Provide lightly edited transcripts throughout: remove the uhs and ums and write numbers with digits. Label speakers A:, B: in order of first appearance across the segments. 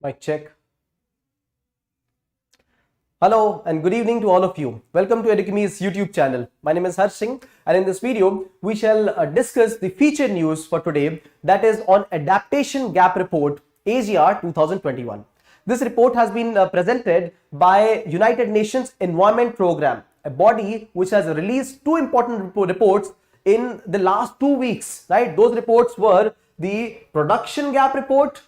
A: Mic check. Hello and good evening to all of you. Welcome to Edukemy's YouTube channel. My name is Harsh Singh, and in this video we shall discuss the featured news for today, that is on Adaptation Gap Report AGR 2021. This report has been presented by United Nations Environment Programme, a body which has released two important reports in the last 2 weeks, right? Those reports were the Production Gap Report,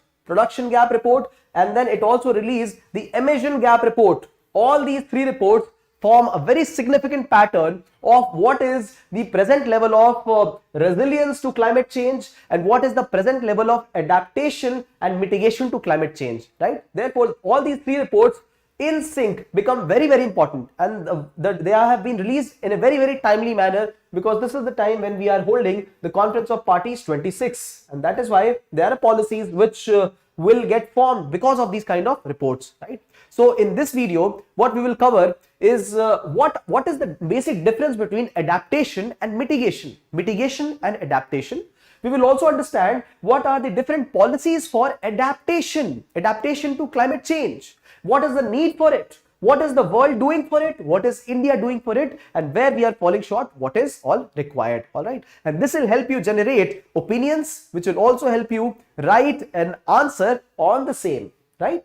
A: and then it also released the Emission Gap Report. All these three reports form a very significant pattern of what is the present level of resilience to climate change and what is the present level of adaptation and mitigation to climate change, right? Therefore, all these three reports in sync become very, very important, and they have been released in a very, very timely manner, because this is the time when we are holding the Conference of Parties 26, and that is why there are policies which will get formed because of these kind of reports, right? So in this video, what we will cover is what is the basic difference between adaptation and mitigation and adaptation. We will also understand what are the different policies for adaptation to climate change. What is the need for it? What is the world doing for it? What is India doing for it? And where we are falling short, what is all required, all right? And this will help you generate opinions, which will also help you write an answer on the same, right?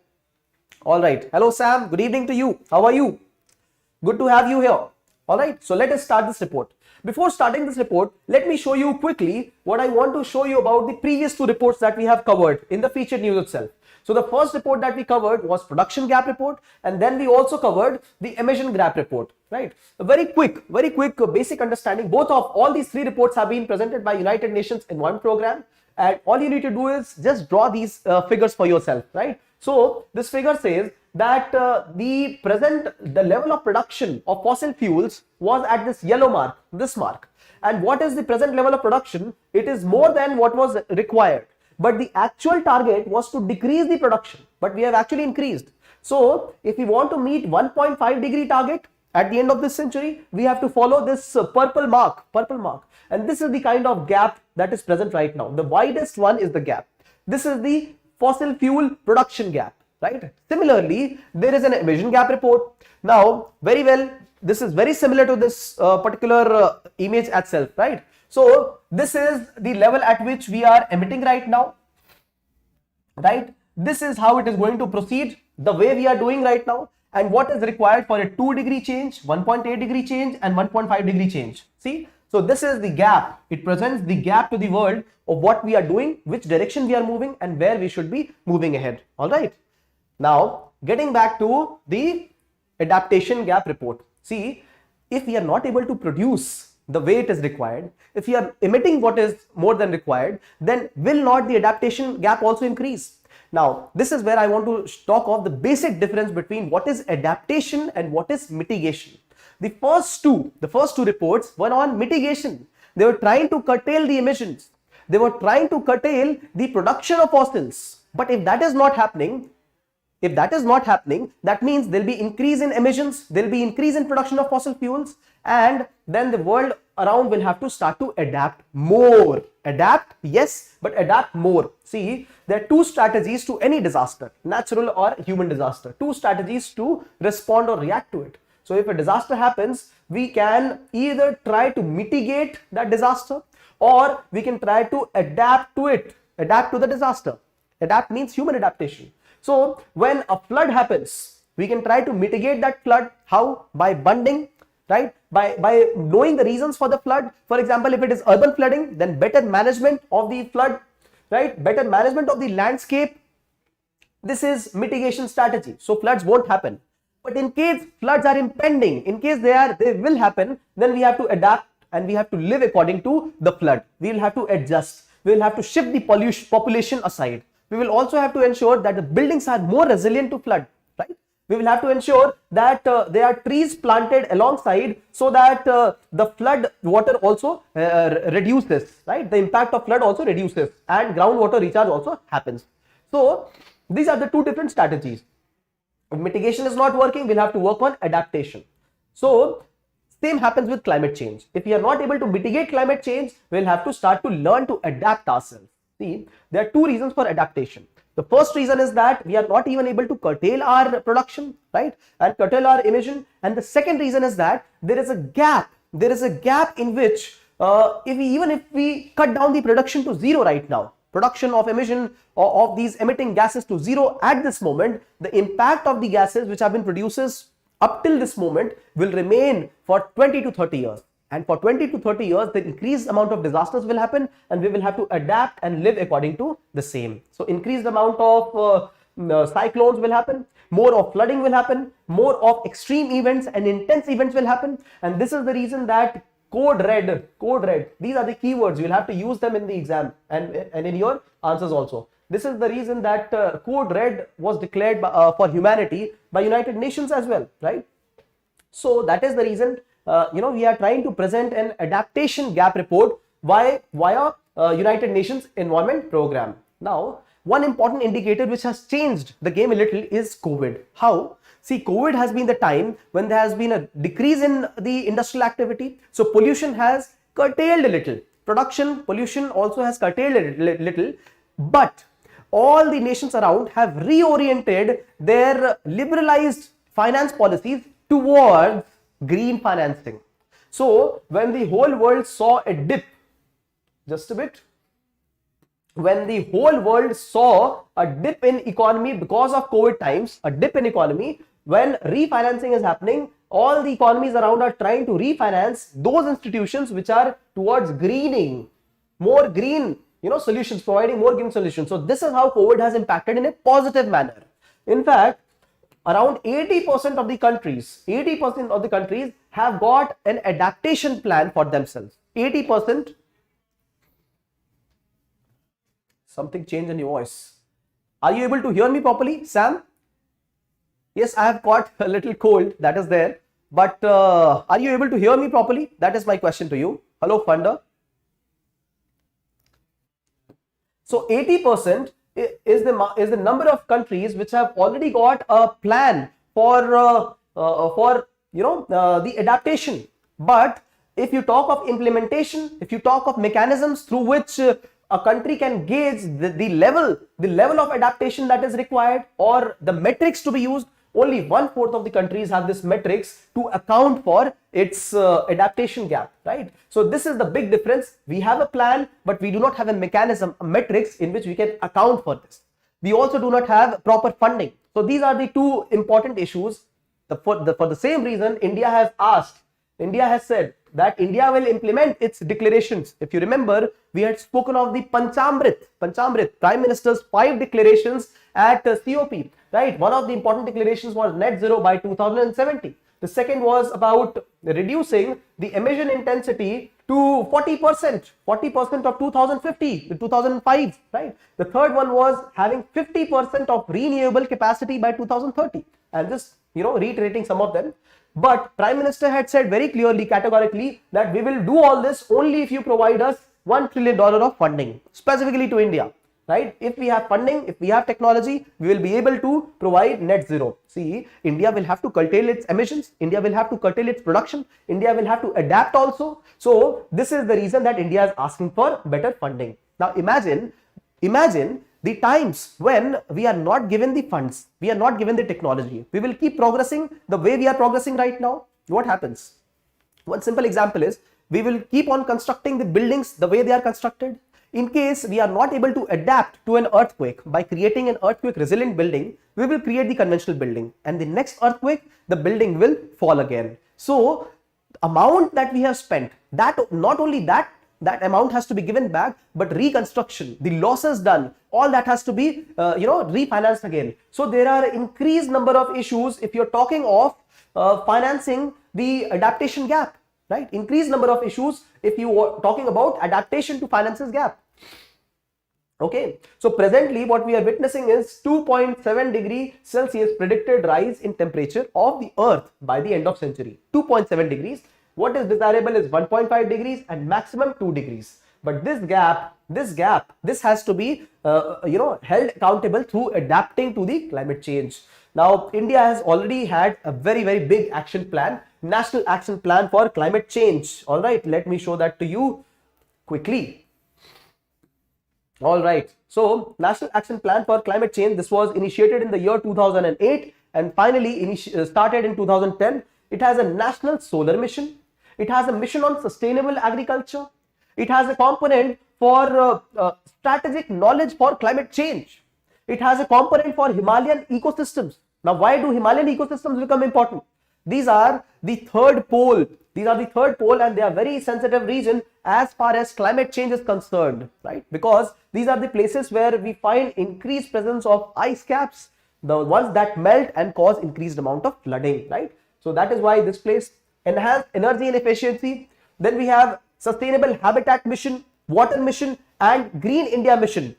A: All right. Hello, Sam. Good evening to you. How are you? Good to have you here. All right. So let us start this report. Before starting this report, let me show you quickly what I want to show you about the previous two reports that we have covered in the featured news itself. So the first report that we covered was Production Gap Report, and then we also covered the Emission Gap Report, right? A very quick basic understanding. Both of all these three reports have been presented by United Nations Environment Programme, and all you need to do is just draw these figures for yourself, right? So this figure says that the level of production of fossil fuels was at this yellow mark, this mark. And what is the present level of production? It is more than what was required. But the actual target was to decrease the production, but we have actually increased. So if we want to meet 1.5 degree target at the end of this century, we have to follow this purple mark. And this is the kind of gap that is present right now. The widest one is the gap. This is the fossil fuel production gap, right? Similarly, there is an emission gap report. Now, very well, this is very similar to this particular image itself, right? So this is the level at which we are emitting right now, right? This is how it is going to proceed, the way we are doing right now, and what is required for a 2 degree change, 1.8 degree change, and 1.5 degree change. See, so this is the gap. It presents the gap to the world of what we are doing, which direction we are moving, and where we should be moving ahead. All right. Now, getting back to the Adaptation Gap Report. See, if we are not able to produce the way it is required, if we are emitting what is more than required, then will not the adaptation gap also increase? Now, this is where I want to talk of the basic difference between what is adaptation and what is mitigation. The first two reports were on mitigation. They were trying to curtail the emissions. They were trying to curtail the production of fossils. But if that is not happening, that means there'll be increase in emissions, there'll be increase in production of fossil fuels, and then the world around will have to start to adapt more. Adapt, yes, but adapt more. See, there are two strategies to any disaster, natural or human disaster. Two strategies to respond or react to it. So if a disaster happens, we can either try to mitigate that disaster, or we can try to adapt to it, adapt to the disaster. Adapt means human adaptation. So when a flood happens, we can try to mitigate that flood. How? By bunding, right? By knowing the reasons for the flood. For example, if it is urban flooding, then better management of the flood, right? Better management of the landscape. This is mitigation strategy. So floods won't happen. But in case floods are impending, in case they will happen, then we have to adapt and we have to live according to the flood. We will have to adjust. We will have to shift the population aside. We will also have to ensure that the buildings are more resilient to flood, right? We will have to ensure that there are trees planted alongside, so that the flood water also reduces, right? The impact of flood also reduces, and groundwater recharge also happens. So these are the two different strategies. If mitigation is not working, we'll have to work on adaptation. So same happens with climate change. If we are not able to mitigate climate change, we'll have to start to learn to adapt ourselves. See, there are two reasons for adaptation. The first reason is that we are not even able to curtail our production, right, and curtail our emission. And the second reason is that there is a gap. There is a gap in which if we cut down the production to zero right now, production of emission of these emitting gases to zero at this moment, the impact of the gases which have been produced up till this moment will remain for 20 to 30 years. And for 20 to 30 years, the increased amount of disasters will happen, and we will have to adapt and live according to the same. So increased amount of cyclones will happen, more of flooding will happen, more of extreme events and intense events will happen. And this is the reason that code red, these are the keywords. You'll have to use them in the exam and in your answers also. This is the reason that code red was declared for humanity by United Nations as well, right? So that is the reason we are trying to present an adaptation gap report via United Nations Environment Program. Now, one important indicator which has changed the game a little is COVID. How? See, COVID has been the time when there has been a decrease in the industrial activity. So pollution has curtailed a little. Pollution also has curtailed a little. But all the nations around have reoriented their liberalized finance policies towards green financing. So when the whole world saw a dip, just a bit, when the whole world saw a dip in economy because of COVID times, a dip in economy, when refinancing is happening, all the economies around are trying to refinance those institutions which are towards greening, more green, solutions, providing more green solutions. So this is how COVID has impacted in a positive manner. In fact, around 80% of the countries have got an adaptation plan for themselves. 80%. Something changed in your voice. Are you able to hear me properly, Sam? Yes, I have got a little cold, that is there. But are you able to hear me properly? That is my question to you. Hello, Funda. So 80% is the number of countries which have already got a plan for the adaptation. But if you talk of implementation, if you talk of mechanisms through which a country can gauge the level of adaptation that is required, or the metrics to be used, only 1/4 of the countries have this metrics to account for its adaptation gap, right? So this is the big difference. We have a plan, but we do not have a mechanism, a metrics in which we can account for this. We also do not have proper funding. So these are the two important issues. For the same reason, India has said that India will implement its declarations. If you remember, we had spoken of the Panchamrit, Prime Minister's 5 declarations at COP, right? One of the important declarations was net zero by 2070. The second was about reducing the emission intensity to 40% of 2050 to 2005, right? The third one was having 50% of renewable capacity by 2030. And just reiterating some of them. But Prime Minister had said very clearly, categorically, that we will do all this only if you provide us $1 trillion of funding, specifically to India, right? If we have funding, if we have technology, we will be able to provide net zero. See, India will have to curtail its emissions. India will have to curtail its production. India will have to adapt also. So this is the reason that India is asking for better funding. Now imagine the times when we are not given the funds, we are not given the technology. We will keep progressing the way we are progressing right now. What happens? One simple example is, we will keep on constructing the buildings the way they are constructed. In case we are not able to adapt to an earthquake by creating an earthquake resilient building, we will create the conventional building, and the next earthquake, the building will fall again. So amount that we have spent, that not only that amount has to be given back, but reconstruction, the losses done, all that has to be refinanced again. So there are increased number of issues if you're talking of financing the adaptation gap, right? Increased number of issues if you are talking about adaptation to finances gap. Okay, so presently what we are witnessing is 2.7 degree Celsius predicted rise in temperature of the earth by the end of century. 2.7 degrees. What is desirable is 1.5 degrees and maximum 2 degrees. But this has to be held accountable through adapting to the climate change. Now, India has already had a very, very big action plan, national action plan for climate change. All right, let me show that to you quickly. All right. So, National Action Plan for Climate Change, this was initiated in the year 2008 and finally started in 2010. It has a national solar mission. It has a mission on sustainable agriculture. It has a component for strategic knowledge for climate change. It has a component for Himalayan ecosystems. Now, why do Himalayan ecosystems become important? These are the third pole. These are the third pole and they are very sensitive region as far as climate change is concerned, right? Because these are the places where we find increased presence of ice caps, the ones that melt and cause increased amount of flooding, right? So that is why this place enhanced energy and efficiency. Then we have sustainable habitat mission, water mission and green India mission.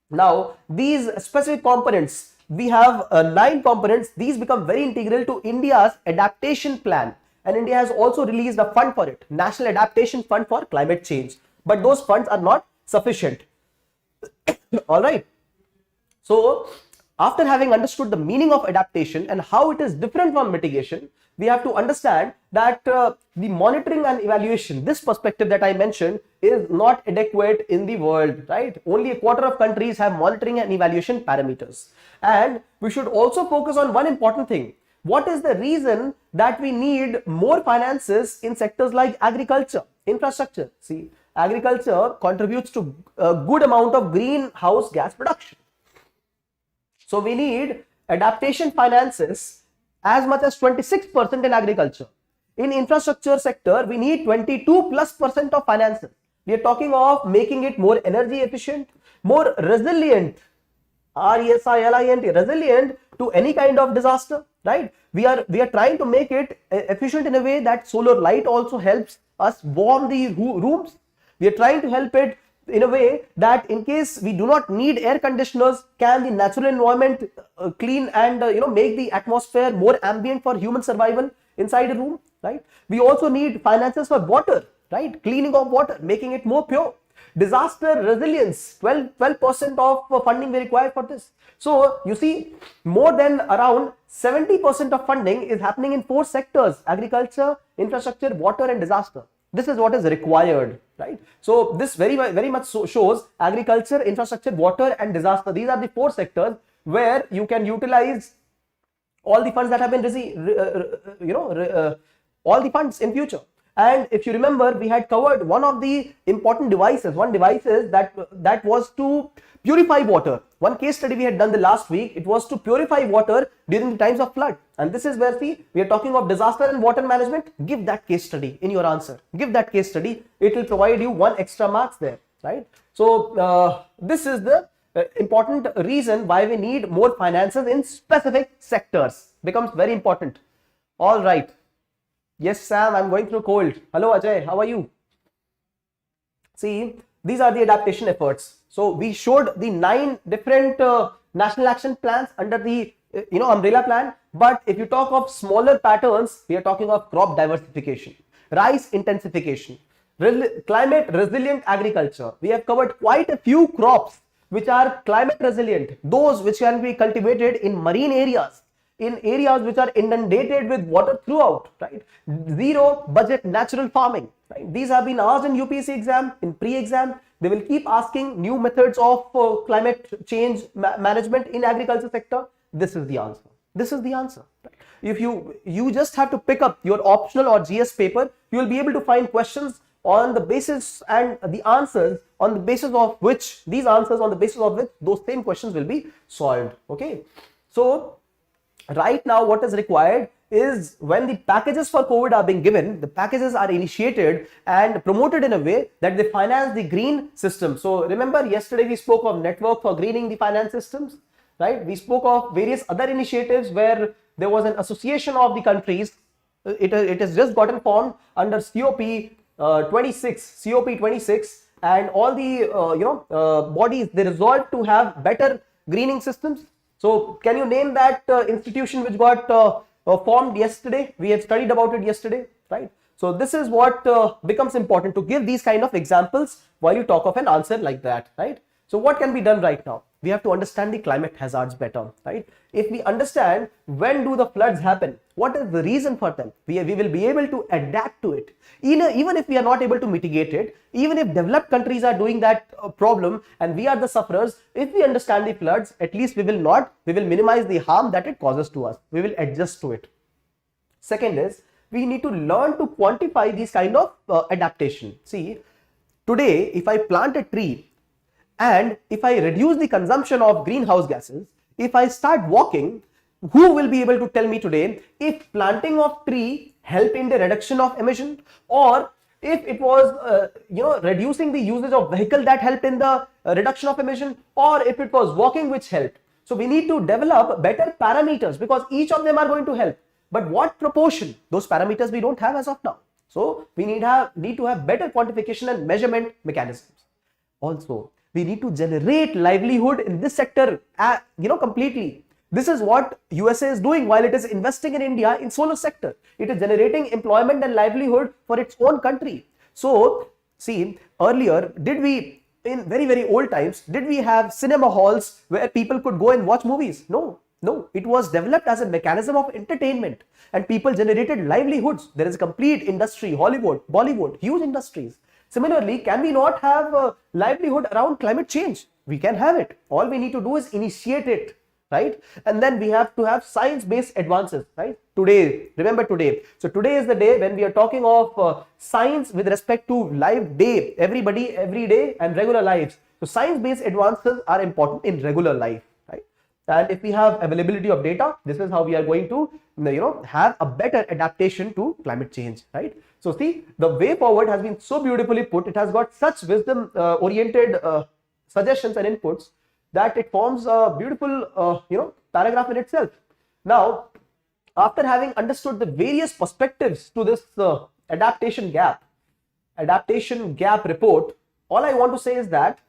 A: Now these specific components, we have 9 components. These become very integral to India's adaptation plan, and India has also released a fund for it, National Adaptation Fund for Climate Change, but those funds are not sufficient. All right. So after having understood the meaning of adaptation and how it is different from mitigation, we have to understand that the monitoring and evaluation, this perspective that I mentioned, is not adequate in the world, right? Only a quarter of countries have monitoring and evaluation parameters. And we should also focus on one important thing. What is the reason that we need more finances in sectors like agriculture, infrastructure? See, agriculture contributes to a good amount of greenhouse gas production. So we need adaptation finances as much as 26% in agriculture. In infrastructure sector, we need 22+% of finances. We are talking of making it more energy efficient, more resilient, resilient, resilient to any kind of disaster, right? We are trying to make it efficient in a way that solar light also helps us warm the rooms. We are trying to help it in a way that in case we do not need air conditioners, can the natural environment clean and make the atmosphere more ambient for human survival inside a room, right? We also need finances for water, right? Cleaning of water, making it more pure. Disaster resilience, 12% of funding we require for this. So you see, more than around 70% of funding is happening in 4 sectors: agriculture, infrastructure, water and disaster. This is what is required, right? So this very much shows agriculture, infrastructure, water and disaster. These are the 4 sectors where you can utilize all the funds that have been all the funds in future. And if you remember, we had covered one of the important devices, that was to purify water. One case study we had done the last week, it was to purify water during the times of flood. And this is where, see, we are talking of disaster and water management. Give that case study in your answer. Give that case study. It will provide you 1 extra marks there, right? So this is the important reason why we need more finances in specific sectors. Becomes very important. All right. Yes, Sam, I'm going through cold. Hello, Ajay. How are you? See, these are the adaptation efforts. So we showed the 9 different national action plans under the umbrella plan. But if you talk of smaller patterns, we are talking of crop diversification, rice intensification, climate resilient agriculture. We have covered quite a few crops which are climate resilient, those which can be cultivated in marine areas, in areas which are inundated with water throughout, right? Zero budget natural farming, right? These have been asked in UPSC exam, in pre-exam. They will keep asking new methods of climate change management in agriculture sector. This is the answer. This is the answer. Right? If you just have to pick up your optional or GS paper, you will be able to find questions on the basis and the answers on the basis of which those same questions will be solved. Okay. So right now what is required is, when the packages for COVID are being given, the packages are initiated and promoted in a way that they finance the green system. So remember, yesterday we spoke of network for greening the finance systems, right? We spoke of various other initiatives where there was an association of the countries. It has just gotten formed under COP26, and all the bodies, they resolved to have better greening systems. So can you name that institution which got formed yesterday? We have studied about it yesterday, right? So this is what becomes important, to give these kind of examples while you talk of an answer like that, right? So what can be done right now? we have to understand the climate hazards better, right? If we understand when do the floods happen, what is the reason for them, we will be able to adapt to it. Even if we are not able to mitigate it, even if developed countries are doing that problem and we are the sufferers, if we understand the floods, at least we will minimize the harm that it causes to us. We will adjust to it. Second is, we need to learn to quantify these kind of adaptation. See, today, if I plant a tree and if I reduce the consumption of greenhouse gases, if I start walking, who will be able to tell me today if planting of tree helped in the reduction of emission, or if it was reducing the usage of vehicle that helped in the reduction of emission, or if it was walking which helped. So we need to develop better parameters because each of them are going to help. But what proportion? Those parameters we don't have as of now. So we need to have better quantification and measurement mechanisms. Also, we need to generate livelihood in this sector, completely. This is what USA is doing while it is investing in India in solar sector. It is generating employment and livelihood for its own country. So, see, earlier, in very, very old times, did we have cinema halls where people could go and watch movies? No. It was developed as a mechanism of entertainment and people generated livelihoods. There is a complete industry, Hollywood, Bollywood, huge industries. Similarly, can we not have a livelihood around climate change? We can have it. All we need to do is initiate it, right? And then we have to have science-based advances, right? Today, remember today. So today is the day when we are talking of science with respect to live day, everybody, every day and regular lives. So science-based advances are important in regular life, right? And if we have availability of data, this is how we are going to, have a better adaptation to climate change, right? So see, the way forward has been so beautifully put. It has got such wisdom oriented suggestions and inputs that it forms a beautiful, paragraph in itself. Now, after having understood the various perspectives to this adaptation gap report, all I want to say is that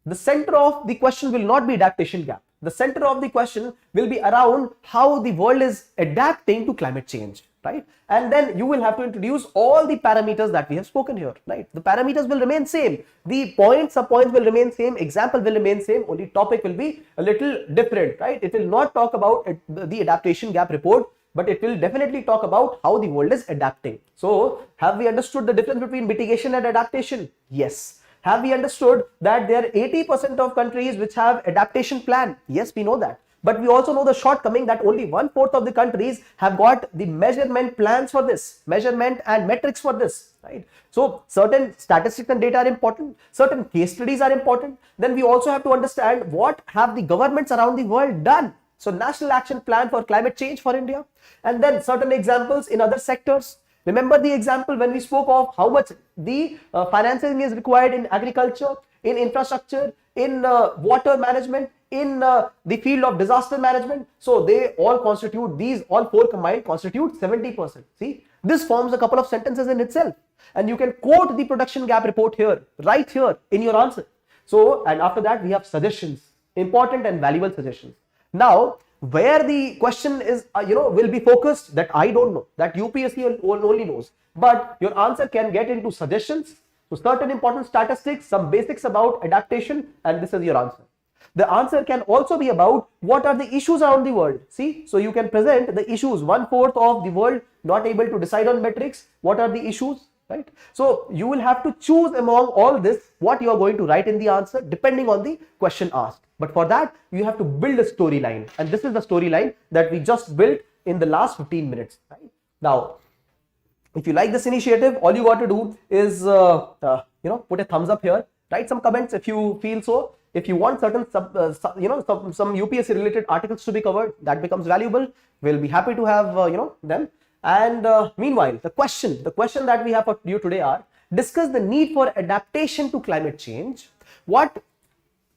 A: the center of the question will not be adaptation gap. The center of the question will be around how the world is adapting to climate change, right? And then you will have to introduce all the parameters that we have spoken here, right? The parameters will remain same. The points, subpoints will remain same. Example will remain same. Only topic will be a little different, right? It will not talk about the adaptation gap report, but it will definitely talk about how the world is adapting. So have we understood the difference between mitigation and adaptation? Yes. Have we understood that there are 80% of countries which have adaptation plan? Yes, we know that. But we also know the shortcoming that only 1/4 of the countries have got the measurement plans for this, measurement and metrics for this, right? So certain statistics and data are important, certain case studies are important. Then we also have to understand what have the governments around the world done. So National Action Plan for Climate Change for India, and then certain examples in other sectors. Remember the example when we spoke of how much the financing is required in agriculture, in infrastructure, in water management, in the field of disaster management. So they all constitute, these all four combined constitute 70%. See, this forms a couple of sentences in itself. And you can quote the production gap report here, right here in your answer. So, and after that we have suggestions, important and valuable suggestions. Now, where the question is, will be focused, that I don't know, that UPSC only knows, but your answer can get into suggestions. So certain important statistics, some basics about adaptation, and this is your answer. The answer can also be about what are the issues around the world. See, so you can present the issues, 1/4 of the world not able to decide on metrics. What are the issues, right? So you will have to choose among all this what you are going to write in the answer depending on the question asked. But for that, you have to build a storyline, and this is the storyline that we just built in the last 15 minutes. Right? Now, if you like this initiative, all you got to do is, put a thumbs up here, write some comments if you feel so. If you want certain, some UPSC related articles to be covered, that becomes valuable. We'll be happy to have, them. And meanwhile, the question that we have for you today are, discuss the need for adaptation to climate change. What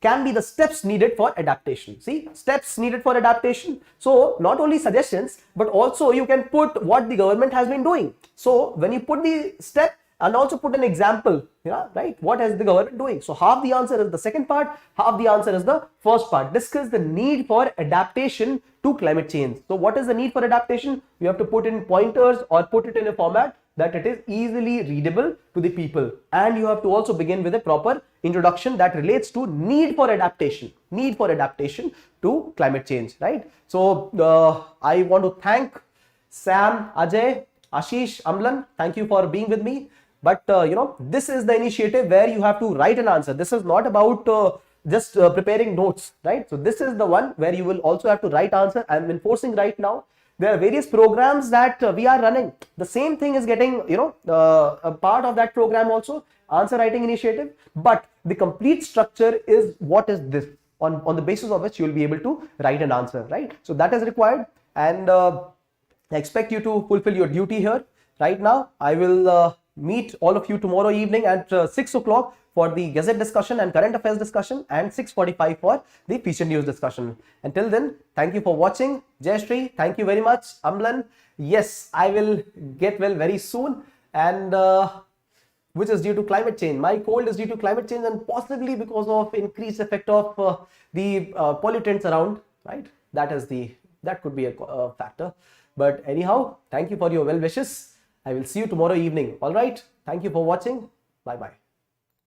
A: can be the steps needed for adaptation? See, steps needed for adaptation. So not only suggestions, but also you can put what the government has been doing. So when you put the step and also put an example, right? What is the government doing? So half the answer is the second part, half the answer is the first part. Discuss the need for adaptation to climate change. So what is the need for adaptation? You have to put in pointers or put it in a format that it is easily readable to the people, and you have to also begin with a proper introduction that relates to need for adaptation to climate change, right? So I want to thank Sam, Ajay, Ashish, Amlan. Thank you for being with me. But this is the initiative where you have to write an answer. This is not about just preparing notes, right? So this is the one where you will also have to write answer. I'm enforcing right now. There are various programs that we are running. The same thing is getting, a part of that program also, answer writing initiative. But the complete structure is what is this, on the basis of which you will be able to write an answer, right? So that is required, and I expect you to fulfill your duty here. Right now, I will meet all of you tomorrow evening at 6 o'clock for the Gazette discussion and current affairs discussion, and 6:45 for the feature news discussion. Until then, thank you for watching. Jayashree, thank you very much. Amlan, yes, I will get well very soon, and which is due to climate change. My cold is due to climate change and possibly because of increased effect of the pollutants around, right? That could be a factor. But anyhow, thank you for your well wishes. I will see you tomorrow evening. All right. Thank you for watching. Bye bye.